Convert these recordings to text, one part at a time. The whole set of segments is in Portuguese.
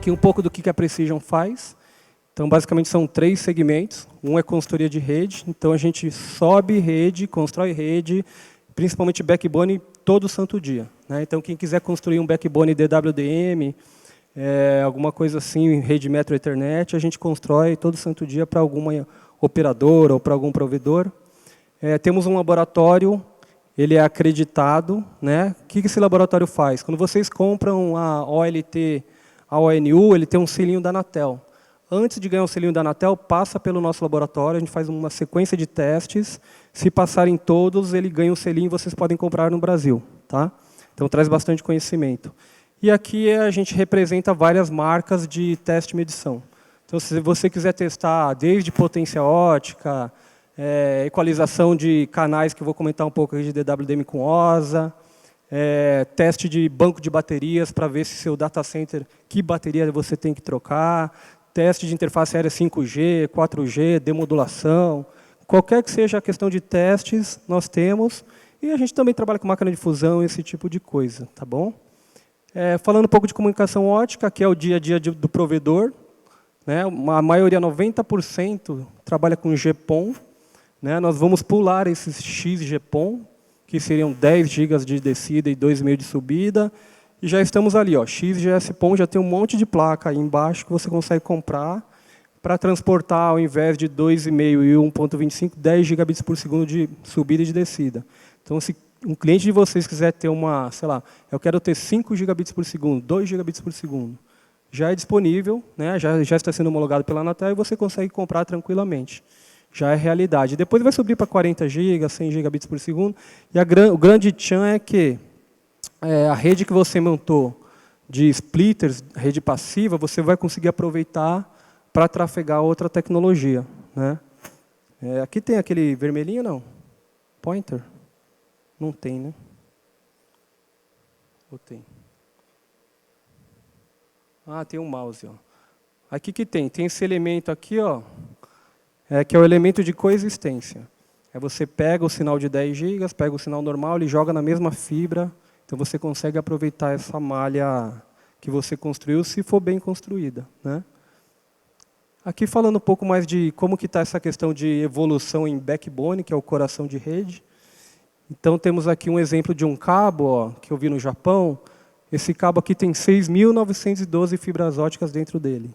aqui um pouco do que a Precision faz. Então, basicamente, são 3 segmentos. Um é consultoria de rede. Então, a gente sobe rede, constrói rede, principalmente backbone, todo santo dia, né? Então, quem quiser construir um backbone DWDM, alguma coisa assim, rede Metro Ethernet, a gente constrói todo santo dia para alguma operadora ou para algum provedor. Temos um laboratório, ele é acreditado, né? O que esse laboratório faz? Quando vocês compram a OLT, a ONU, ele tem um selinho da Anatel. Antes de ganhar o selinho da Anatel, passa pelo nosso laboratório, a gente faz uma sequência de testes. Se passarem todos, ele ganha o selinho e vocês podem comprar no Brasil. Tá? Então, traz bastante conhecimento. E aqui a gente representa várias marcas de teste e medição. Então, se você quiser testar desde potência ótica, equalização de canais, que eu vou comentar um pouco aí de DWDM com OSA, teste de banco de baterias para ver se seu data center, que bateria você tem que trocar, teste de interface aérea 5G, 4G, demodulação, qualquer que seja a questão de testes, nós temos. E a gente também trabalha com máquina de fusão, esse tipo de coisa, tá bom? Falando um pouco de comunicação ótica, que é o dia a dia do provedor, né? A maioria, 90%, trabalha com GPON. Né? Nós vamos pular esses XGPON, que seriam 10 GB de descida e 2,5 de subida. E já estamos ali, ó, XGS-PON, já tem um monte de placa aí embaixo que você consegue comprar para transportar, ao invés de 2,5 e 1.25, 10 gigabits por segundo de subida e de descida. Então, se um cliente de vocês quiser ter uma, sei lá, eu quero ter 5 gigabits por segundo, 2 gigabits por segundo, já é disponível, né, já está sendo homologado pela Anatel e você consegue comprar tranquilamente. Já é realidade. Depois vai subir para 40 GB, 100 gigabits por segundo. E o grande tchan é que a rede que você montou de splitters, rede passiva, você vai conseguir aproveitar para trafegar outra tecnologia. Né? Aqui tem aquele vermelhinho, não? Pointer? Não tem, né? Ou tem? Ah, tem um mouse. Ó. Aqui que tem? Tem esse elemento aqui, ó, que é o elemento de coexistência. Você pega o sinal de 10 GB, pega o sinal normal, ele joga na mesma fibra. Então, você consegue aproveitar essa malha que você construiu, se for bem construída. Né? Aqui, falando um pouco mais de como está essa questão de evolução em backbone, que é o coração de rede. Então, temos aqui um exemplo de um cabo, ó, que eu vi no Japão. Esse cabo aqui tem 6.912 fibras óticas dentro dele.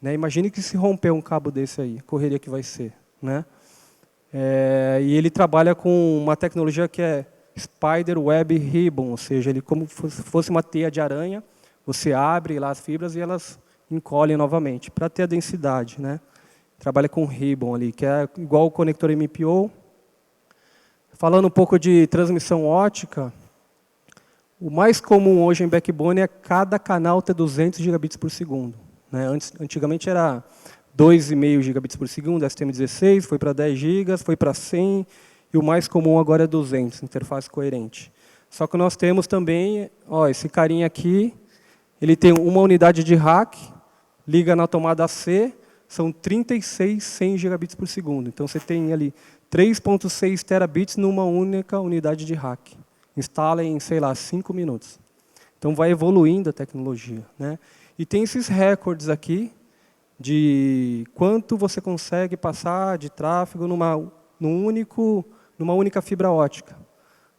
Né? Imagine que se romper um cabo desse aí, a correria que vai ser. Né? E ele trabalha com uma tecnologia que é Spider Web Ribbon, ou seja, ele como se fosse uma teia de aranha, você abre lá as fibras e elas encolhem novamente, para ter a densidade. Né? Trabalha com ribbon ali, que é igual o conector MPO. Falando um pouco de transmissão ótica, o mais comum hoje em backbone é cada canal ter 200 gigabits por segundo. Né? Antigamente era 2,5 gigabits por segundo, STM16, foi para 10 GB, foi para 100, e o mais comum agora é 200, interface coerente. Só que nós temos também, ó, esse carinha aqui, ele tem uma unidade de rack, liga na tomada C, são 36 100 gigabits por segundo. Então, você tem ali 3,6 terabits numa única unidade de rack. Instala em, sei lá, 5 minutos. Então, vai evoluindo a tecnologia. Né? E tem esses recordes aqui de quanto você consegue passar de tráfego numa única fibra ótica.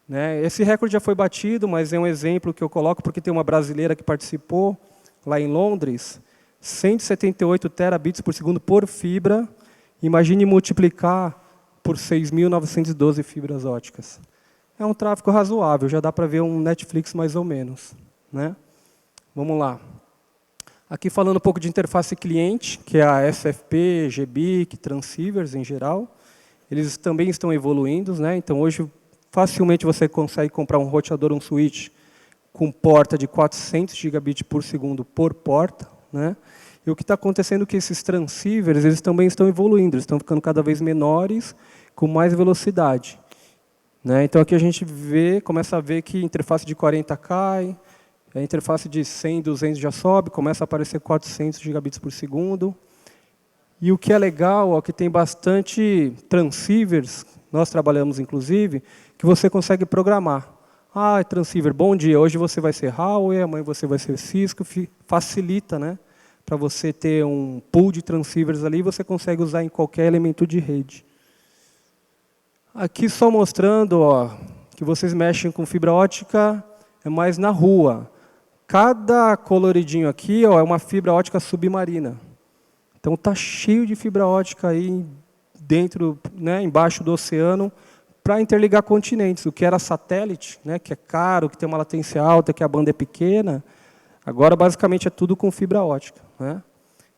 Né? Esse recorde já foi batido, mas é um exemplo que eu coloco porque tem uma brasileira que participou lá em Londres, 178 terabits por segundo por fibra. Imagine multiplicar por 6.912 fibras óticas. É um tráfego razoável, já dá para ver um Netflix mais ou menos. Né? Vamos lá. Aqui falando um pouco de interface cliente, que é a SFP, GBIC, transceivers em geral. Eles também estão evoluindo. Né? Então, hoje, facilmente você consegue comprar um roteador, um switch, com porta de 400 gigabits por segundo por porta. Né? E o que está acontecendo é que esses transceivers eles também estão evoluindo, eles estão ficando cada vez menores, com mais velocidade. Né? Então, aqui a gente começa a ver que a interface de 40 cai, a interface de 100, 200 já sobe, começa a aparecer 400 gigabits por segundo. E o que é legal é que tem bastante transceivers, nós trabalhamos inclusive, que você consegue programar. Ah, transceiver, bom dia, hoje você vai ser Huawei, amanhã você vai ser Cisco, facilita, né? Para você ter um pool de transceivers ali, você consegue usar em qualquer elemento de rede. Aqui só mostrando ó, que vocês mexem com fibra ótica, é mais na rua. Cada coloridinho aqui ó, é uma fibra ótica submarina. Então está cheio de fibra ótica aí dentro, né, embaixo do oceano, para interligar continentes. O que era satélite, né, que é caro, que tem uma latência alta, que a banda é pequena, agora basicamente é tudo com fibra ótica. Né?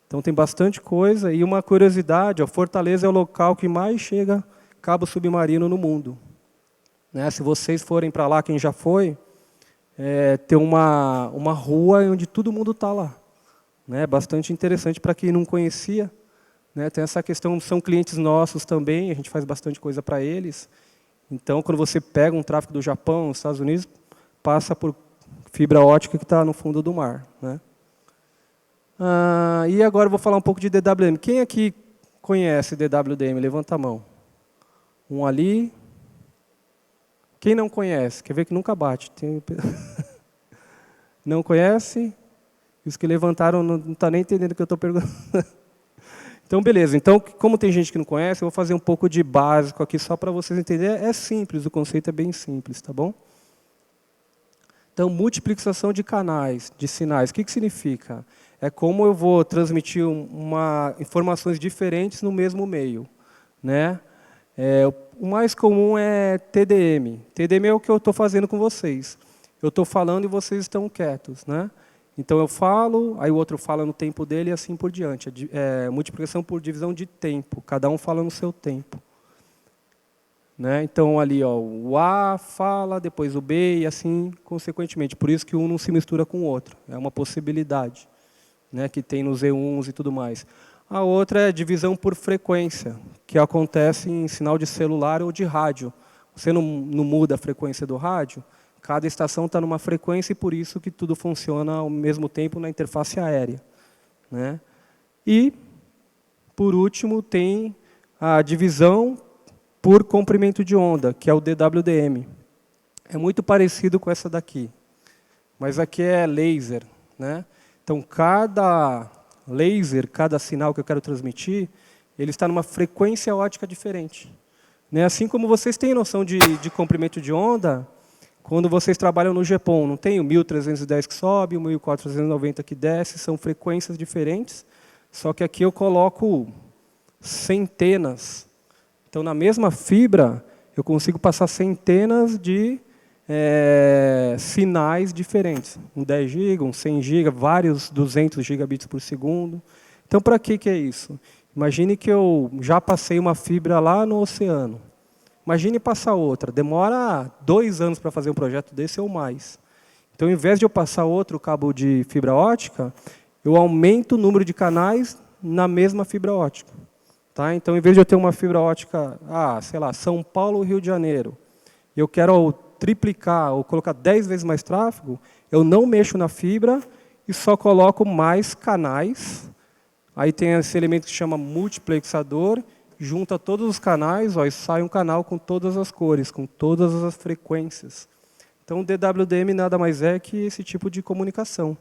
Então tem bastante coisa. E uma curiosidade, ó, Fortaleza é o local que mais chega cabo submarino no mundo. Né? Se vocês forem para lá, quem já foi, tem uma rua onde todo mundo está lá. Né? Bastante interessante para quem não conhecia. Né? Tem essa questão, são clientes nossos também, a gente faz bastante coisa para eles. Então, quando você pega um tráfego do Japão, dos Estados Unidos, passa por fibra ótica que está no fundo do mar. Né? E agora eu vou falar um pouco de DWDM. Quem aqui conhece DWDM? Levanta a mão. Um ali. Quem não conhece? Quer ver que nunca bate. Não conhece? Os que levantaram não estão nem entendendo o que eu estou perguntando. Então, beleza. Então, como tem gente que não conhece, eu vou fazer um pouco de básico aqui, só para vocês entenderem. É simples, o conceito é bem simples, tá bom? Então, multiplicação de canais, de sinais. O que significa? É como eu vou transmitir informações diferentes no mesmo meio. Né? O mais comum é TDM. TDM é o que eu estou fazendo com vocês. Eu estou falando e vocês estão quietos. Né? Então, eu falo, aí o outro fala no tempo dele e assim por diante. Multiplicação por divisão de tempo. Cada um fala no seu tempo. Né? Então, ali ó, o A fala, depois o B e assim consequentemente. Por isso que um não se mistura com o outro. É uma possibilidade, né, que tem nos E1s e tudo mais. A outra é divisão por frequência, que acontece em sinal de celular ou de rádio. Você não muda a frequência do rádio, cada estação está numa frequência e por isso que tudo funciona ao mesmo tempo na interface aérea. Né? E, por último, tem a divisão por comprimento de onda, que é o DWDM. É muito parecido com essa daqui, mas aqui é laser. Né? Então, cada laser, cada sinal que eu quero transmitir, ele está numa frequência ótica diferente. Né? Assim como vocês têm noção de comprimento de onda, quando vocês trabalham no GPON, não tem o 1310 que sobe, o 1490 que desce, são frequências diferentes, só que aqui eu coloco centenas. Então, na mesma fibra, eu consigo passar centenas de sinais diferentes. Um 10 GB, um 100 GB, vários 200 gigabits por segundo. Então, para que é isso? Imagine que eu já passei uma fibra lá no oceano. Imagine passar outra. Demora 2 anos para fazer um projeto desse ou mais. Então, ao invés de eu passar outro cabo de fibra ótica, eu aumento o número de canais na mesma fibra ótica. Tá? Então, em vez de eu ter uma fibra ótica, sei lá, São Paulo, Rio de Janeiro, eu quero triplicar ou colocar 10 vezes mais tráfego, eu não mexo na fibra e só coloco mais canais. Aí tem esse elemento que se chama multiplexador, junta todos os canais, ó, e sai um canal com todas as cores, com todas as frequências. Então, o DWDM nada mais é que esse tipo de comunicação.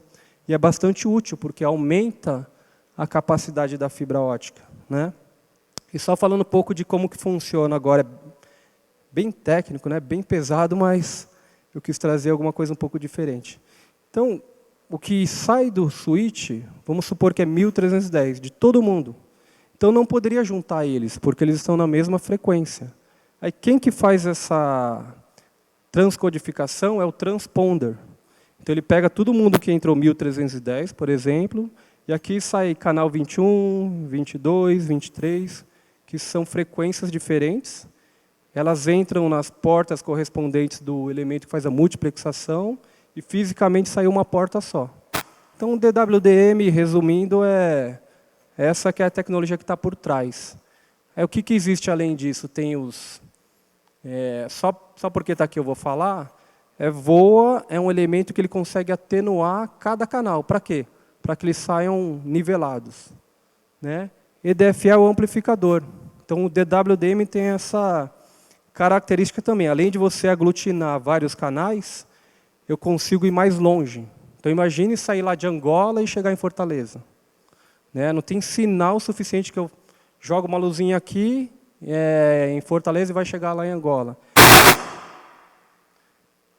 E é bastante útil, porque aumenta a capacidade da fibra ótica. Né? E só falando um pouco de como que funciona agora, é bem técnico, né? Bem pesado, mas eu quis trazer alguma coisa um pouco diferente. Então, o que sai do switch, vamos supor que é 1310, de todo mundo. Então, não poderia juntar eles, porque eles estão na mesma frequência. Aí, quem que faz essa transcodificação é o transponder. Então, ele pega todo mundo que entrou 1310, por exemplo, e aqui sai canal 21, 22, 23, que são frequências diferentes. Elas entram nas portas correspondentes do elemento que faz a multiplexação e fisicamente sai uma porta só. Então, o DWDM, resumindo, é essa que é a tecnologia que está por trás. O que existe além disso? Tem os... só porque está aqui eu vou falar. VOA é um elemento que ele consegue atenuar cada canal. Para quê? Para que eles saiam nivelados. Né? EDFA é o amplificador. Então, o DWDM tem essa característica também, além de você aglutinar vários canais, eu consigo ir mais longe. Então, imagine sair lá de Angola e chegar em Fortaleza. Né? Não tem sinal suficiente que eu jogo uma luzinha aqui em Fortaleza e vai chegar lá em Angola.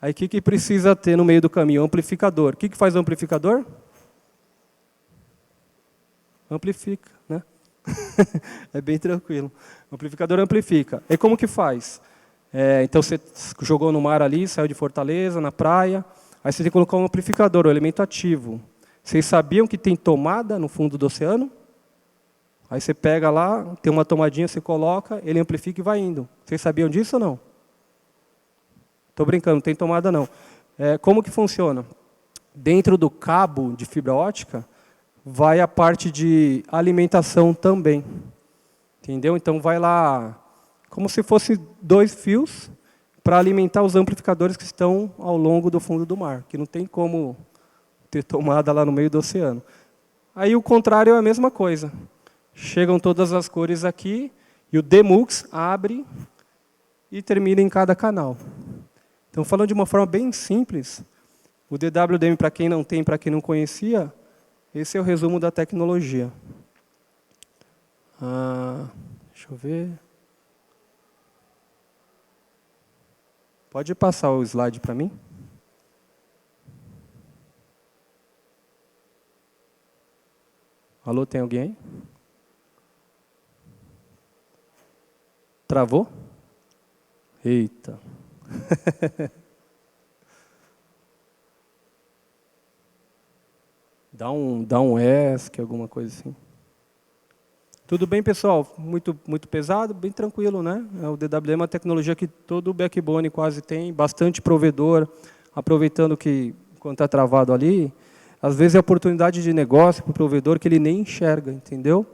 Aí, o que precisa ter no meio do caminho? Amplificador. O que faz o amplificador? Amplifica, né? É bem tranquilo. O amplificador amplifica. E como que faz? Então, você jogou no mar ali, saiu de Fortaleza, na praia. Aí você tem que colocar um amplificador, um elemento ativo. Vocês sabiam que tem tomada no fundo do oceano? Aí você pega lá, tem uma tomadinha, você coloca, ele amplifica e vai indo. Vocês sabiam disso ou não? Estou brincando, não tem tomada não. Como que funciona? Dentro do cabo de fibra ótica, vai a parte de alimentação também. Entendeu? Então vai lá, como se fosse 2 fios, para alimentar os amplificadores que estão ao longo do fundo do mar, que não tem como ter tomada lá no meio do oceano. Aí o contrário é a mesma coisa. Chegam todas as cores aqui, e o Demux abre e termina em cada canal. Então, falando de uma forma bem simples, o DWDM, para quem não tem, para quem não conhecia, esse é o resumo da tecnologia. Deixa eu ver. Pode passar o slide para mim? Alô, tem alguém aí? Travou? Eita. Dá um ESC, alguma coisa assim. Tudo bem, pessoal? Muito pesado, bem tranquilo, né? O DWDM é uma tecnologia que todo o backbone quase tem, bastante provedor, aproveitando que, quando está travado ali, às vezes é oportunidade de negócio para o provedor que ele nem enxerga, entendeu?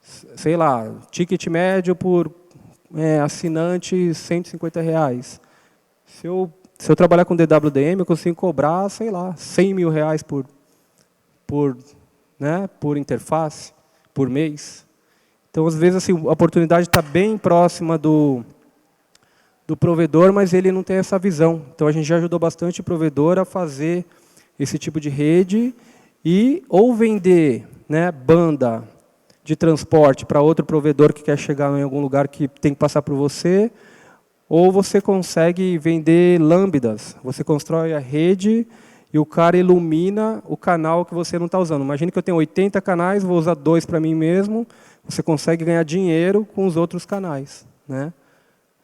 Sei lá, ticket médio por assinante R$150. Se eu trabalhar com DWDM, eu consigo cobrar, sei lá, R$100 mil por interface, por mês. Então, às vezes, assim, a oportunidade está bem próxima do provedor, mas ele não tem essa visão. Então, a gente já ajudou bastante o provedor a fazer esse tipo de rede e ou vender, né, banda de transporte para outro provedor que quer chegar em algum lugar que tem que passar por você, ou você consegue vender lambdas. Você constrói a rede e o cara ilumina o canal que você não está usando. Imagina que eu tenho 80 canais, vou usar 2 para mim mesmo, você consegue ganhar dinheiro com os outros canais, né?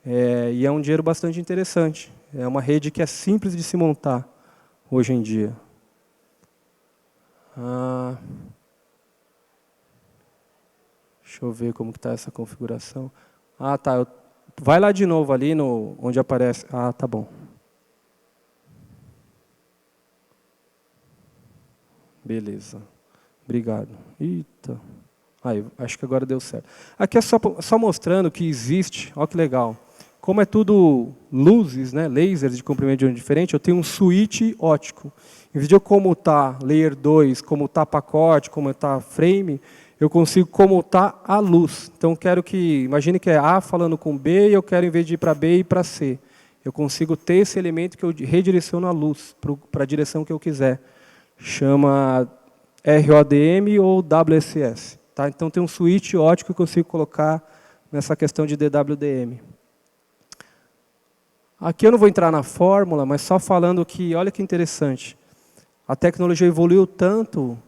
E é um dinheiro bastante interessante. É uma rede que é simples de se montar hoje em dia. Deixa eu ver como está essa configuração. Tá. Vai lá de novo ali onde aparece. Tá bom. Beleza. Obrigado. Eita. Acho que agora deu certo. Aqui é só mostrando que existe, olha que legal. Como é tudo luzes, né, lasers de comprimento de onda diferente, eu tenho um switch óptico. Em vez de eu comutar layer 2, comutar pacote, comutar frame, eu consigo comutar a luz. Então, imagine que é A falando com B, e eu quero, em vez de ir para B, ir para C. Eu consigo ter esse elemento que eu redireciono a luz para a direção que eu quiser. Chama RODM ou WSS. Tá? Então, tem um switch óptico que eu consigo colocar nessa questão de DWDM. Aqui eu não vou entrar na fórmula, mas só falando que, olha que interessante, a tecnologia evoluiu tanto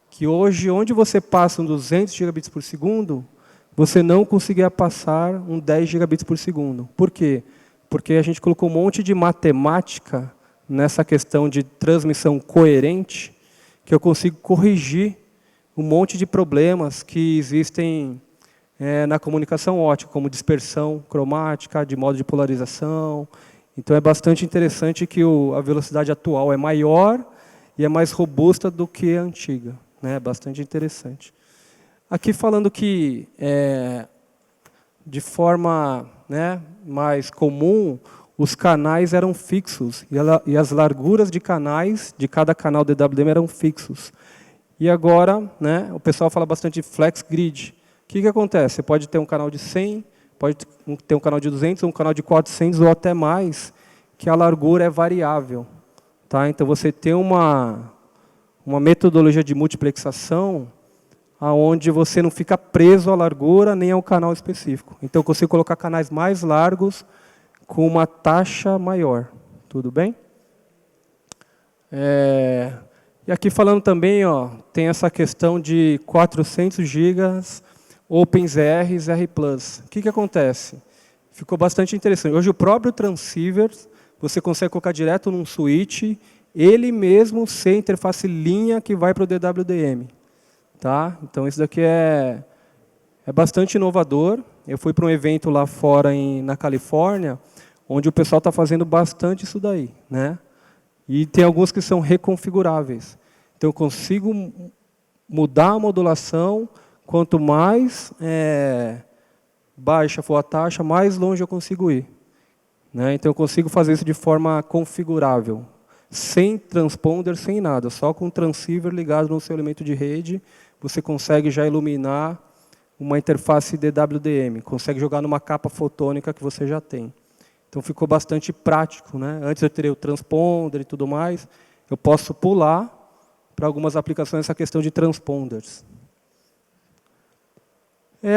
que hoje, onde você passa um 200 gigabits por segundo, você não conseguia passar um 10 gigabits por segundo. Por quê? Porque a gente colocou um monte de matemática nessa questão de transmissão coerente, que eu consigo corrigir um monte de problemas que existem na comunicação ótica, como dispersão cromática, de modo de polarização. Então, é bastante interessante que a velocidade atual é maior e é mais robusta do que a antiga. É bastante interessante. Aqui falando que, de forma mais comum, os canais eram fixos e as larguras de canais, de cada canal DWDM eram fixos. E agora, o pessoal fala bastante de flex grid. O que acontece? Você pode ter um canal de 100, pode ter um canal de 200, um canal de 400 ou até mais, que a largura é variável. Tá? Então, você tem uma metodologia de multiplexação onde você não fica preso à largura nem ao canal específico. Então, eu consigo colocar canais mais largos com uma taxa maior. Tudo bem? E aqui falando também, ó, tem essa questão de 400 GB OpenZR e ZR+. O que acontece? Ficou bastante interessante. Hoje o próprio transceiver, você consegue colocar direto num switch, ele mesmo sem interface linha que vai para o DWDM. Tá? Então isso daqui é bastante inovador. Eu fui para um evento lá fora na Califórnia, onde o pessoal está fazendo bastante isso daí, né? E tem alguns que são reconfiguráveis. Então eu consigo mudar a modulação, quanto mais baixa for a taxa, mais longe eu consigo ir. Né? Então eu consigo fazer isso de forma configurável, sem transponder, sem nada, só com o transceiver ligado no seu elemento de rede, você consegue já iluminar uma interface DWDM, consegue jogar numa capa fotônica que você já tem. Então ficou bastante prático. Né? Antes eu teria o transponder e tudo mais, eu posso pular para algumas aplicações essa questão de transponders.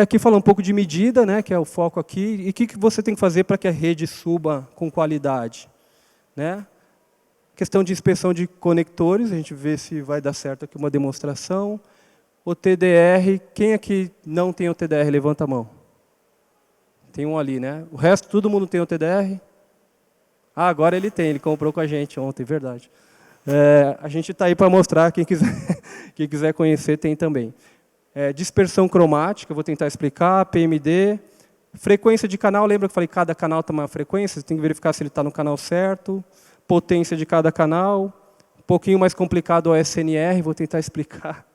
Aqui fala um pouco de medida, né, que é o foco aqui, e o que você tem que fazer para que a rede suba com qualidade. Né? Questão de inspeção de conectores, a gente vê se vai dar certo aqui uma demonstração. O TDR, quem aqui não tem o TDR, levanta a mão. Tem um ali, né? O resto, todo mundo tem o TDR? Ah, agora ele tem, ele comprou com a gente ontem, verdade. A gente está aí para mostrar, quem quiser conhecer tem também. Dispersão cromática, vou tentar explicar, PMD. Frequência de canal, lembra que eu falei que cada canal tem uma frequência? Você tem que verificar se ele está no canal certo. Potência de cada canal. Um pouquinho mais complicado o SNR, vou tentar explicar.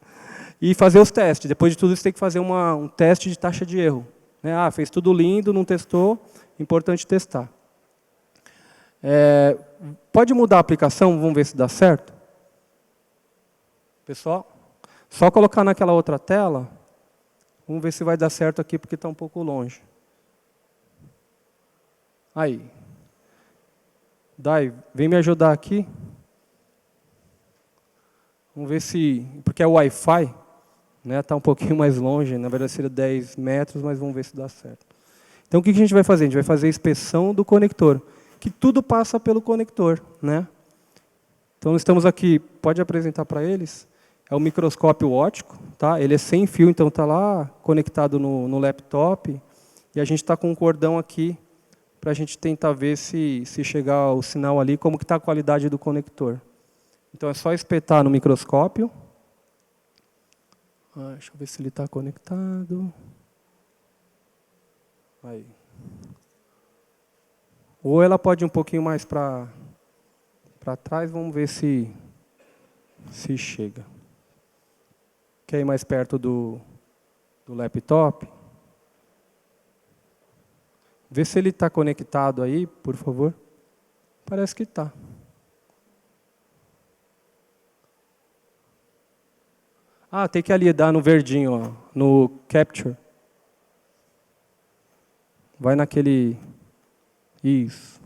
E fazer os testes. Depois de tudo isso, tem que fazer um teste de taxa de erro. Né? Ah, fez tudo lindo, não testou, importante testar. Pode mudar a aplicação, vamos ver se dá certo? Pessoal, só colocar naquela outra tela, vamos ver se vai dar certo aqui, porque está um pouco longe. Aí. Dai, vem me ajudar aqui. Vamos ver se... Porque é o Wi-Fi, né? Está um pouquinho mais longe, na verdade seria 10 metros, mas vamos ver se dá certo. Então o que a gente vai fazer? A gente vai fazer a inspeção do conector, que tudo passa pelo conector. Né? Então estamos aqui, pode apresentar para eles, é o microscópio óptico, tá? Ele é sem fio, então está lá conectado no laptop, e a gente está com um cordão aqui, para a gente tentar ver se chegar o sinal ali, como que está a qualidade do conector. Então é só espetar no microscópio. Deixa eu ver se ele está conectado. Aí. Ou ela pode ir um pouquinho mais para trás, vamos ver se chega. Quer ir mais perto do laptop? Vê se ele está conectado aí, por favor. Parece que está. Ah, tem que ali dar no verdinho, ó, no Capture. Vai naquele... Isso.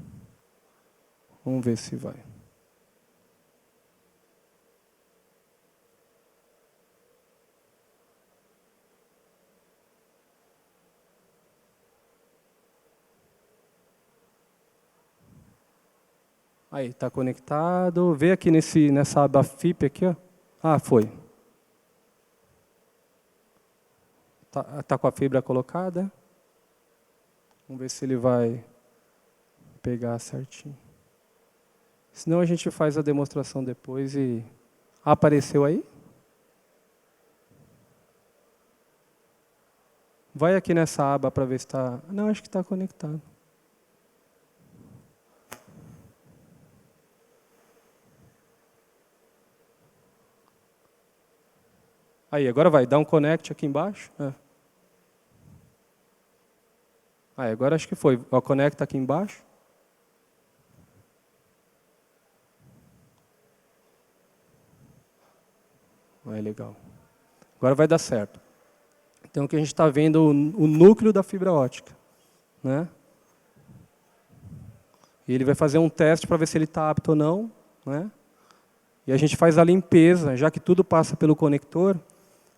Vamos ver se vai. Aí, está conectado. Vê aqui nessa aba FIP aqui, ó. Ah, foi. Tá com a fibra colocada. Vamos ver se ele vai pegar certinho. Senão a gente faz a demonstração depois e... Apareceu aí? Vai aqui nessa aba para ver se está... Não, acho que está conectado. Aí, agora vai. Dá um connect aqui embaixo. Aí, agora acho que foi. Ó, conecta aqui embaixo. Aí, legal. Agora vai dar certo. Então, aqui a gente está vendo o núcleo da fibra ótica. né? E ele vai fazer um teste para ver se ele está apto ou não, né? E a gente faz a limpeza, já que tudo passa pelo conector,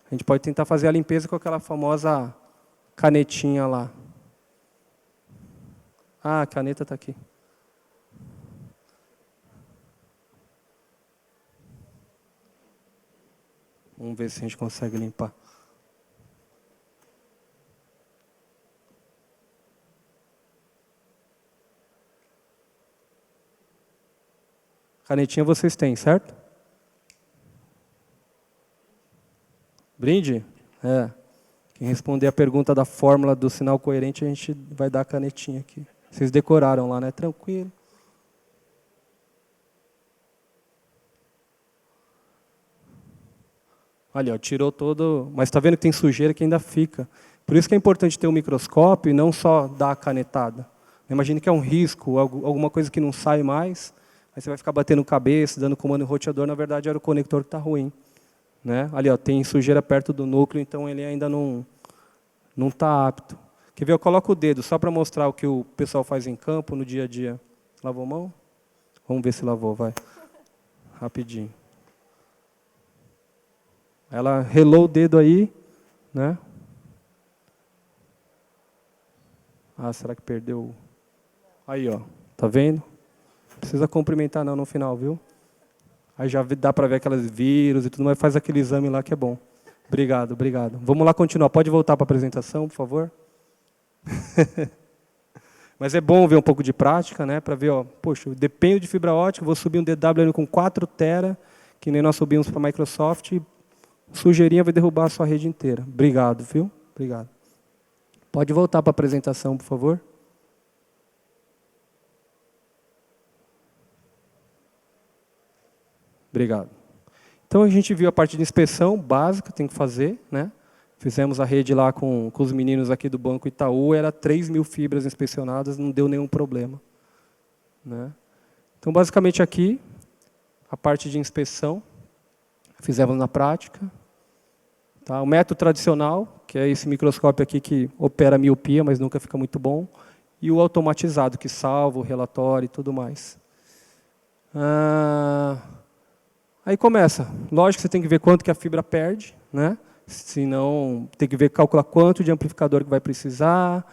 a gente pode tentar fazer a limpeza com aquela famosa canetinha lá. Ah, a caneta está aqui. Vamos ver se a gente consegue limpar. Canetinha vocês têm, certo? Brinde? É. Quem responder a pergunta da fórmula do sinal coerente, a gente vai dar a canetinha aqui. Vocês decoraram lá, né? Tranquilo. Olha, ó, tirou todo... Mas está vendo que tem sujeira que ainda fica. Por isso que é importante ter um microscópio e não só dar a canetada. Imagine que é um risco, alguma coisa que não sai mais, aí você vai ficar batendo cabeça, dando comando em roteador, na verdade era o conector que está ruim. Né? Ali, ó, tem sujeira perto do núcleo, então ele ainda não está apto. Quer ver? Eu coloco o dedo só para mostrar o que o pessoal faz em campo, no dia a dia. Lavou a mão? Vamos ver se lavou, vai. Rapidinho. Ela relou o dedo aí, né? Ah, será que perdeu? Aí, ó, tá vendo? Não precisa cumprimentar não no final, viu? Aí já dá para ver aquelas vírus e tudo, mas faz aquele exame lá que é bom. Obrigado, obrigado. Vamos lá continuar. Pode voltar para a apresentação, por favor? Mas é bom ver um pouco de prática, né? Para ver, ó, poxa, eu dependo de fibra ótica, vou subir um DWM com 4 tera, que nem nós subimos para a Microsoft, e sujeirinha vai derrubar a sua rede inteira. Obrigado, viu? Obrigado. Pode voltar para a apresentação, por favor? Obrigado. Então a gente viu a parte de inspeção básica, tem que fazer, né? Fizemos a rede lá com os meninos aqui do Banco Itaú, era 3.000 fibras inspecionadas, não deu nenhum problema. Né? Então basicamente aqui, a parte de inspeção, fizemos na prática. Tá? O método tradicional, que é esse microscópio aqui que opera a miopia, mas nunca fica muito bom. E o automatizado, que salva o relatório e tudo mais. Aí começa. Lógico que você tem que ver quanto que a fibra perde, né? Senão, tem que ver, calcular quanto de amplificador que vai precisar.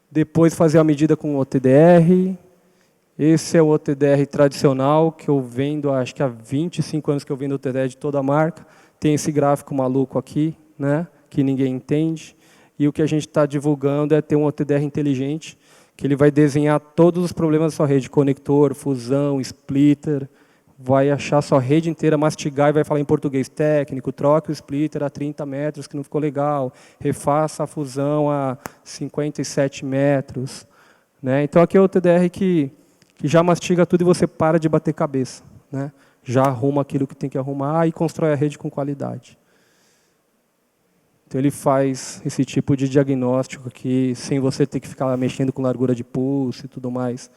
Depois fazer a medida com o OTDR. Esse é o OTDR tradicional, que eu vendo, acho que há 25 anos que eu vendo o OTDR de toda a marca. Tem esse gráfico maluco aqui, né? Que ninguém entende. E o que a gente está divulgando é ter um OTDR inteligente, que ele vai desenhar todos os problemas da sua rede, conector, fusão, splitter, vai achar a sua rede inteira, mastigar e vai falar em português técnico, troque o splitter a 30 metros, que não ficou legal, refaça a fusão a 57 metros. Né? Então aqui é o OTDR que já mastiga tudo e você para de bater cabeça. Né? Já arruma aquilo que tem que arrumar e constrói a rede com qualidade. Então ele faz esse tipo de diagnóstico aqui, sem você ter que ficar mexendo com largura de pulso e tudo mais.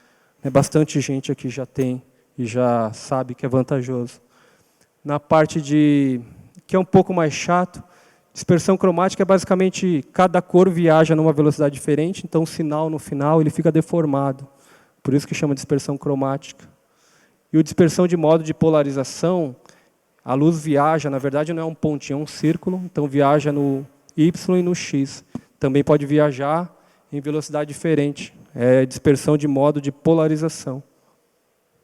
Bastante gente aqui já tem e já sabe que é vantajoso. Na parte que é um pouco mais chato, dispersão cromática é basicamente cada cor viaja numa velocidade diferente, então o sinal no final ele fica deformado. Por isso que chama dispersão cromática. E o dispersão de modo de polarização, a luz viaja, na verdade não é um pontinho, é um círculo, então viaja no Y e no X. Também pode viajar em velocidade diferente. É dispersão de modo de polarização.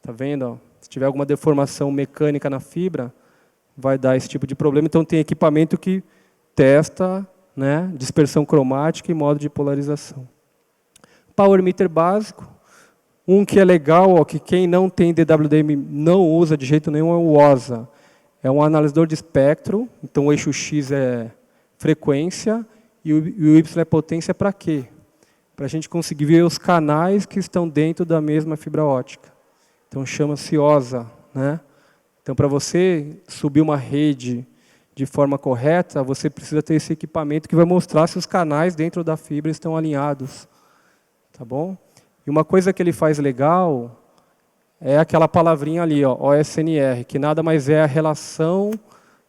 Tá vendo? Ó? Se tiver alguma deformação mecânica na fibra, vai dar esse tipo de problema. Então tem equipamento que testa, né, dispersão cromática e modo de polarização. Power meter básico. Um que é legal, ó, que quem não tem DWDM não usa de jeito nenhum, é o OSA. É um analisador de espectro, então o eixo X é frequência e o Y é potência para quê? Para a gente conseguir ver os canais que estão dentro da mesma fibra ótica. Então chama-se OSA. Né? Então para você subir uma rede de forma correta, você precisa ter esse equipamento que vai mostrar se os canais dentro da fibra estão alinhados. Tá bom? E uma coisa que ele faz legal é aquela palavrinha ali, ó, OSNR, que nada mais é a relação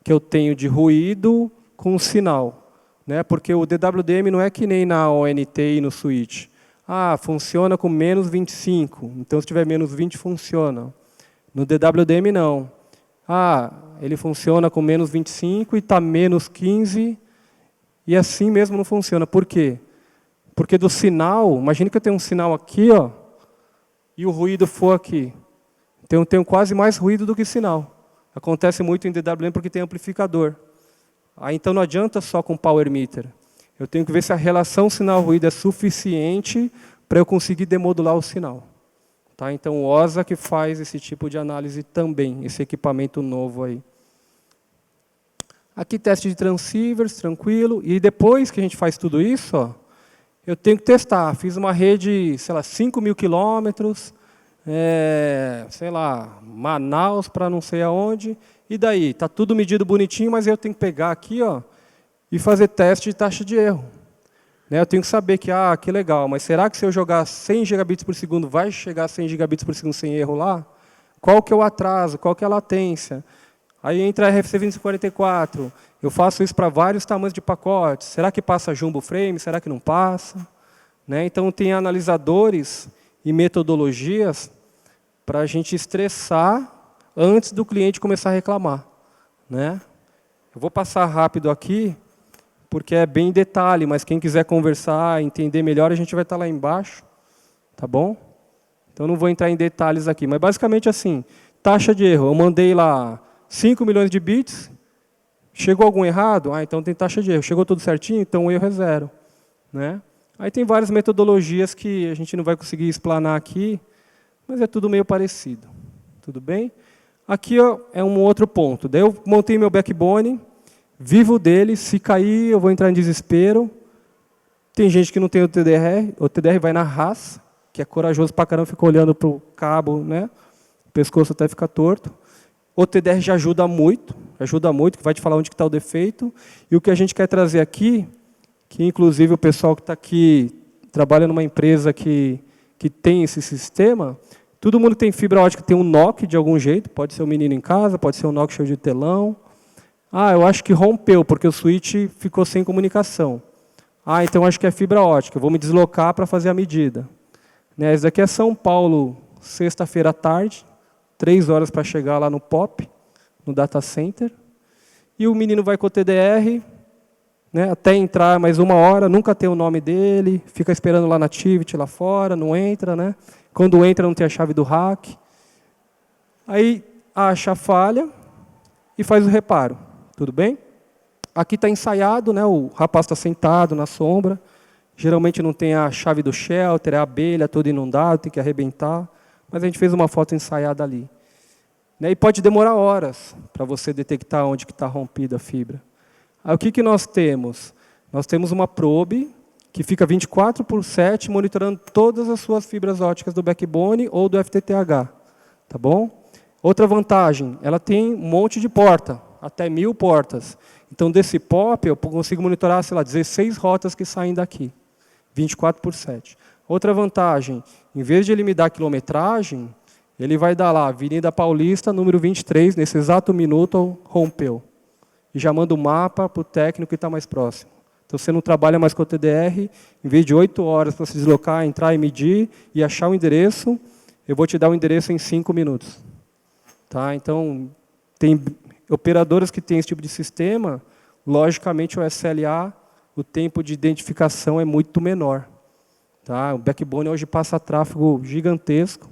que eu tenho de ruído com o sinal. Né? Porque o DWDM não é que nem na ONT e no switch. Ah, funciona com menos 25. Então, se tiver menos 20, funciona. No DWDM, não. Ah, ele funciona com menos 25 e está menos 15, e assim mesmo não funciona. Por quê? Porque do sinal, imagine que eu tenho um sinal aqui, ó, e o ruído for aqui. Então eu tenho quase mais ruído do que sinal. Acontece muito em DWDM porque tem amplificador. Aí, então não adianta só com power meter. Eu tenho que ver se a relação sinal-ruído é suficiente para eu conseguir demodular o sinal. Tá? Então o OSA que faz esse tipo de análise também, esse equipamento novo aí. Aqui teste de transceivers, tranquilo. E depois que a gente faz tudo isso, ó, eu tenho que testar. Fiz uma rede, sei lá, 5.000 quilômetros, sei lá, Manaus para não sei aonde. E daí? Está tudo medido bonitinho, mas eu tenho que pegar aqui, ó, e fazer teste de taxa de erro. Né, eu tenho que saber que legal, mas será que se eu jogar 100 gigabits por segundo, vai chegar a 100 gigabits por segundo sem erro lá? Qual que é o atraso? Qual que é a latência? Aí entra a RFC 2044, eu faço isso para vários tamanhos de pacotes. Será que passa jumbo frame? Será que não passa? Né? Então, tem analisadores e metodologias para a gente estressar antes do cliente começar a reclamar. Né? Eu vou passar rápido aqui, porque é bem detalhe, mas quem quiser conversar, entender melhor, a gente vai estar lá embaixo. Tá bom? Então, não vou entrar em detalhes aqui, mas basicamente assim, taxa de erro, eu mandei lá 5 milhões de bits, chegou algum errado? Ah, então tem taxa de erro. Chegou tudo certinho? Então o erro é 0. Né? Aí tem várias metodologias que a gente não vai conseguir explanar aqui, mas é tudo meio parecido. Tudo bem? Aqui ó, é um outro ponto. Daí eu montei meu backbone, vivo dele, se cair eu vou entrar em desespero. Tem gente que não tem o TDR vai na raça, que é corajoso pra caramba, fica olhando para o cabo, né? O pescoço até fica torto. O TDR já ajuda muito, que vai te falar onde está o defeito. E o que a gente quer trazer aqui, que inclusive o pessoal que está aqui trabalha numa empresa que tem esse sistema, todo mundo que tem fibra ótica tem um NOC de algum jeito, pode ser um menino em casa, pode ser um NOC cheio de telão. Ah, eu acho que rompeu, porque o switch ficou sem comunicação. Ah, então acho que é fibra ótica, eu vou me deslocar para fazer a medida. Né, esse daqui é São Paulo, sexta-feira à tarde, 3 horas para chegar lá no POP, no data center. E o menino vai com o TDR, né, até entrar mais 1 hora, nunca tem o nome dele, fica esperando lá na Tivit, lá fora, não entra. Né? Quando entra, não tem a chave do rack. Aí acha a falha e faz o reparo. Tudo bem? Aqui está ensaiado, né, o rapaz está sentado na sombra. Geralmente não tem a chave do shelter, a abelha toda inundada, tem que arrebentar. Mas a gente fez uma foto ensaiada ali. Né? E pode demorar horas para você detectar onde está rompida a fibra. Aí, o que nós temos? Nós temos uma probe que fica 24/7 monitorando todas as suas fibras óticas do backbone ou do FTTH. Tá bom? Outra vantagem, ela tem um monte de porta, até 1000 portas. Então, desse POP, eu consigo monitorar, sei lá, 16 rotas que saem daqui, 24/7. Outra vantagem, em vez de ele me dar quilometragem, ele vai dar lá, Avenida Paulista, número 23, nesse exato minuto, rompeu. E já manda o mapa para o técnico que está mais próximo. Então, você não trabalha mais com o TDR, em vez de 8 horas para se deslocar, entrar e medir, e achar o endereço, eu vou te dar o endereço em 5 minutos. Tá? Então, tem operadoras que têm esse tipo de sistema, logicamente o SLA, o tempo de identificação é muito menor. Tá? O backbone hoje passa tráfego gigantesco.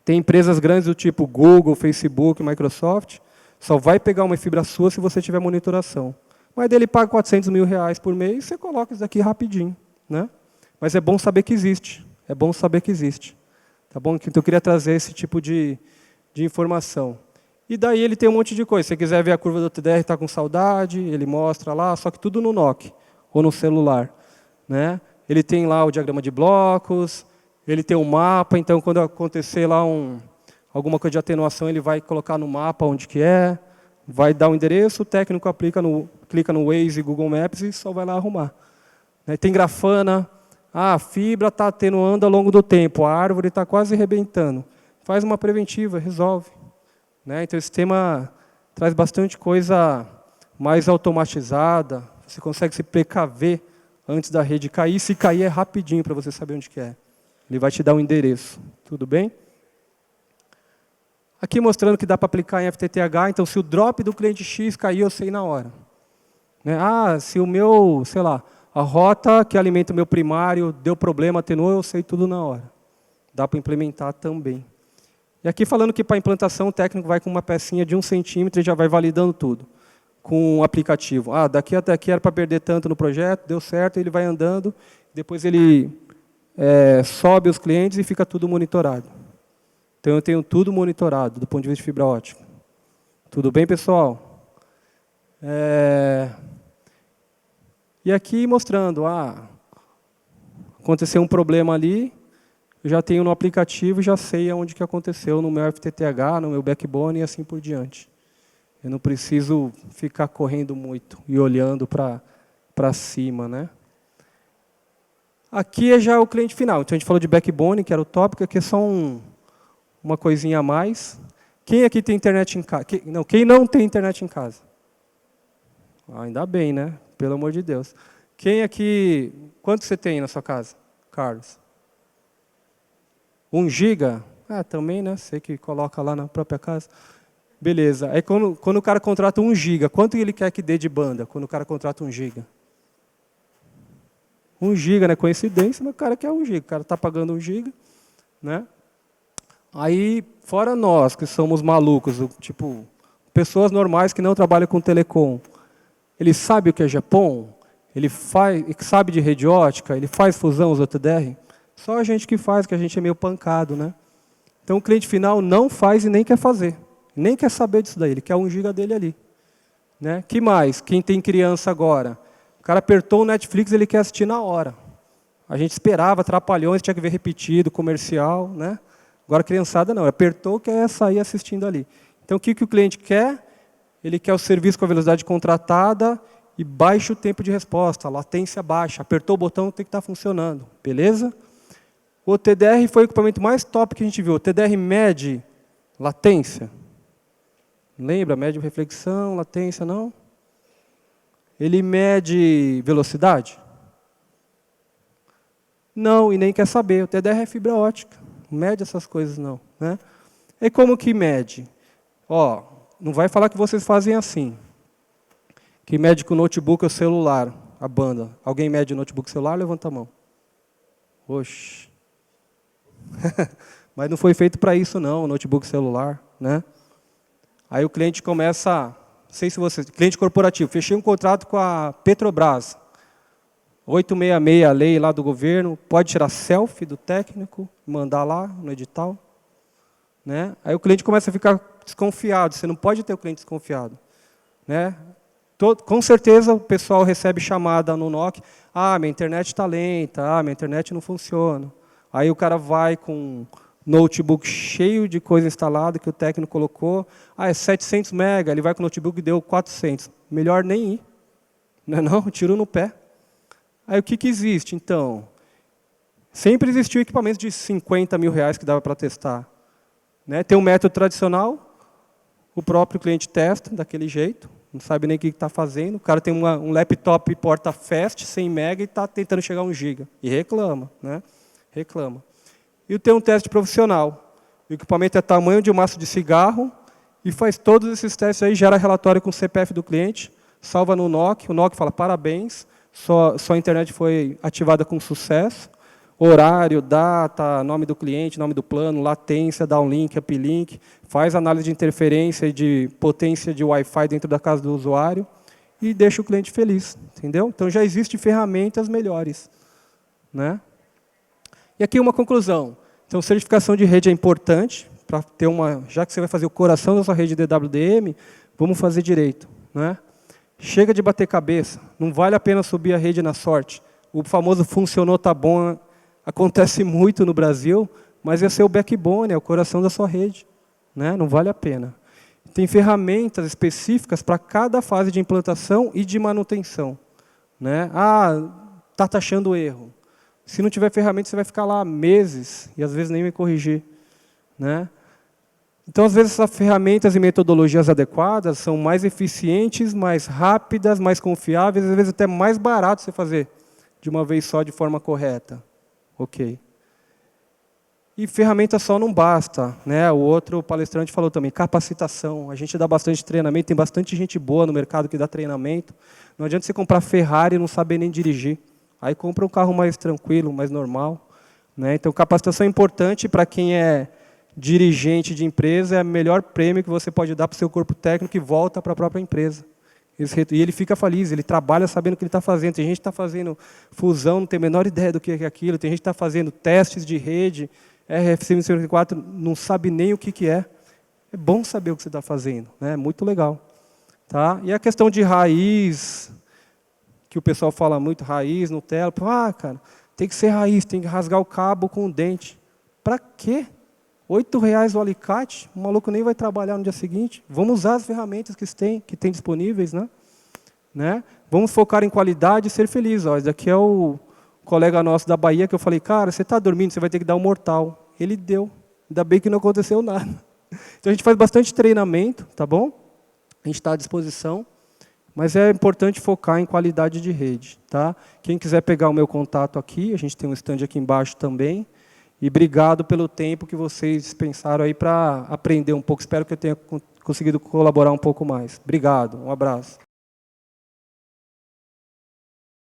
Tem empresas grandes do tipo Google, Facebook, Microsoft, só vai pegar uma fibra sua se você tiver monitoração. Mas dele paga 400 mil reais por mês, você coloca isso daqui rapidinho. Né? Mas é bom saber que existe. É bom saber que existe. Tá bom? Então eu queria trazer esse tipo de informação. E daí ele tem um monte de coisa. Se você quiser ver a curva do TDR, está com saudade, ele mostra lá, só que tudo no NOC ou no celular. Né? Ele tem lá o diagrama de blocos, ele tem um mapa, então quando acontecer lá alguma coisa de atenuação, ele vai colocar no mapa onde que é, vai dar o endereço, o técnico clica no Waze e Google Maps e só vai lá arrumar. Né? Tem grafana, a fibra está atenuando ao longo do tempo, a árvore está quase arrebentando. Faz uma preventiva, resolve. Né? Então, o sistema traz bastante coisa mais automatizada, você consegue se precaver antes da rede cair. Se cair é rapidinho para você saber onde que é. Ele vai te dar um endereço. Tudo bem? Aqui mostrando que dá para aplicar em FTTH. Então, se o drop do cliente X cair, eu sei na hora. Né? Ah, se o meu, sei lá, a rota que alimenta o meu primário deu problema, atenuou, eu sei tudo na hora. Dá para implementar também. E aqui falando que para a implantação o técnico vai com uma pecinha de 1 centímetro e já vai validando tudo. Com o aplicativo. Ah, daqui até aqui era para perder tanto no projeto, deu certo, ele vai andando, depois ele sobe os clientes e fica tudo monitorado. Então eu tenho tudo monitorado do ponto de vista de fibra ótica. Tudo bem, pessoal? E aqui mostrando, aconteceu um problema ali, eu já tenho no aplicativo, já sei aonde que aconteceu no meu FTTH, no meu backbone e assim por diante. Eu não preciso ficar correndo muito e olhando para cima, né? Aqui é já o cliente final. Então a gente falou de backbone, que era o tópico, aqui é só uma coisinha a mais. Quem aqui tem internet em casa? Quem não tem internet em casa? Ainda bem, né? Pelo amor de Deus. Quem aqui... Quanto você tem na sua casa, Carlos? 1 giga? Também, né? Você que coloca lá na própria casa. Beleza. Aí quando o cara contrata 1 giga, quanto ele quer que dê de banda quando o cara contrata 1 giga? 1 giga, né? Coincidência, mas o cara quer 1 giga. O cara está pagando 1 giga, né? Aí, fora nós, que somos malucos, tipo, pessoas normais que não trabalham com telecom, ele sabe o que é GPON? Ele sabe de rede ótica? Ele faz fusão, os OTDR? Só a gente que faz, que a gente é meio pancado, né? Então, o cliente final não faz e nem quer fazer. Nem quer saber disso daí, ele quer 1 giga dele ali. Né? Que mais? Quem tem criança agora? O cara apertou o Netflix, ele quer assistir na hora. A gente esperava, trapalhões, tinha que ver repetido, comercial. Né? Agora a criançada não, apertou, quer sair assistindo ali. Então o que o cliente quer? Ele quer o serviço com a velocidade contratada e baixo tempo de resposta, latência baixa. Apertou o botão, tem que estar funcionando. Beleza? O TDR foi o equipamento mais top que a gente viu. O TDR mede latência. Lembra? Mede reflexão, latência, não? Ele mede velocidade? Não, e nem quer saber. O TDR é fibra ótica. Não mede essas coisas, não. Né? E como que mede? Não vai falar que vocês fazem assim. Que mede com o notebook ou celular, a banda. Alguém mede o notebook celular? Levanta a mão. Oxe. Mas não foi feito para isso, não, o notebook celular. Né? Aí o cliente começa, não sei se você, cliente corporativo, fechei um contrato com a Petrobras, 866, a lei lá do governo, pode tirar selfie do técnico, mandar lá no edital. Né? Aí o cliente começa a ficar desconfiado, você não pode ter o cliente desconfiado. Né? Com certeza o pessoal recebe chamada no NOC, minha internet está lenta, minha internet não funciona. Aí o cara vai com notebook cheio de coisa instalada que o técnico colocou. É 700 mega, ele vai com o notebook e deu 400. Melhor nem ir. Não, tiro no pé. Aí o que existe, então? Sempre existiu equipamento de 50 mil reais que dava para testar. Né? Tem um método tradicional, o próprio cliente testa daquele jeito, não sabe nem o que está fazendo. O cara tem um laptop porta fast, 100 mega, e está tentando chegar a 1 giga. E reclama. Né? Reclama. E tem um teste profissional. O equipamento é tamanho de um maço de cigarro e faz todos esses testes aí, gera relatório com o CPF do cliente, salva no NOC, o NOC fala parabéns, sua internet foi ativada com sucesso, horário, data, nome do cliente, nome do plano, latência, downlink, uplink, faz análise de interferência e de potência de Wi-Fi dentro da casa do usuário e deixa o cliente feliz, entendeu? Então já existem ferramentas melhores. Né? E aqui uma conclusão. Então, certificação de rede é importante, para ter já que você vai fazer o coração da sua rede DWDM, vamos fazer direito. Né? Chega de bater cabeça, não vale a pena subir a rede na sorte. O famoso funcionou, tá bom, acontece muito no Brasil, mas é seu backbone, é o coração da sua rede. Né? Não vale a pena. Tem ferramentas específicas para cada fase de implantação e de manutenção. Né? Está taxando erro. Se não tiver ferramenta, você vai ficar lá meses e às vezes nem vai corrigir. Né? Então, às vezes, essas ferramentas e metodologias adequadas são mais eficientes, mais rápidas, mais confiáveis, às vezes até mais barato você fazer de uma vez só de forma correta. Ok. E ferramenta só não basta, né? O outro palestrante falou também, capacitação. A gente dá bastante treinamento, tem bastante gente boa no mercado que dá treinamento. Não adianta você comprar Ferrari e não saber nem dirigir. Aí compra um carro mais tranquilo, mais normal, né? Então, capacitação é importante para quem é dirigente de empresa, é o melhor prêmio que você pode dar para o seu corpo técnico e volta para a própria empresa. E ele fica feliz, ele trabalha sabendo o que ele está fazendo. Tem gente que está fazendo fusão, não tem a menor ideia do que é aquilo. Tem gente que está fazendo testes de rede, RFC 54, não sabe nem o que é. É bom saber o que você está fazendo, né? É muito legal. Tá? E a questão de raiz, que o pessoal fala muito, raiz, Nutella. Cara, tem que ser raiz, tem que rasgar o cabo com o dente. Para quê? R$8 o alicate, o maluco nem vai trabalhar no dia seguinte. Vamos usar as ferramentas que tem disponíveis, né? Vamos focar em qualidade e ser feliz. Ó, esse daqui é o colega nosso da Bahia que eu falei, cara, você está dormindo, você vai ter que dar um mortal. Ele deu. Ainda bem que não aconteceu nada. Então a gente faz bastante treinamento, tá bom? A gente está à disposição, mas é importante focar em qualidade de rede, tá? Quem quiser pegar o meu contato aqui, a gente tem um stand aqui embaixo também. E obrigado pelo tempo que vocês dispensaram aí para aprender um pouco. Espero que eu tenha conseguido colaborar um pouco mais. Obrigado, um abraço.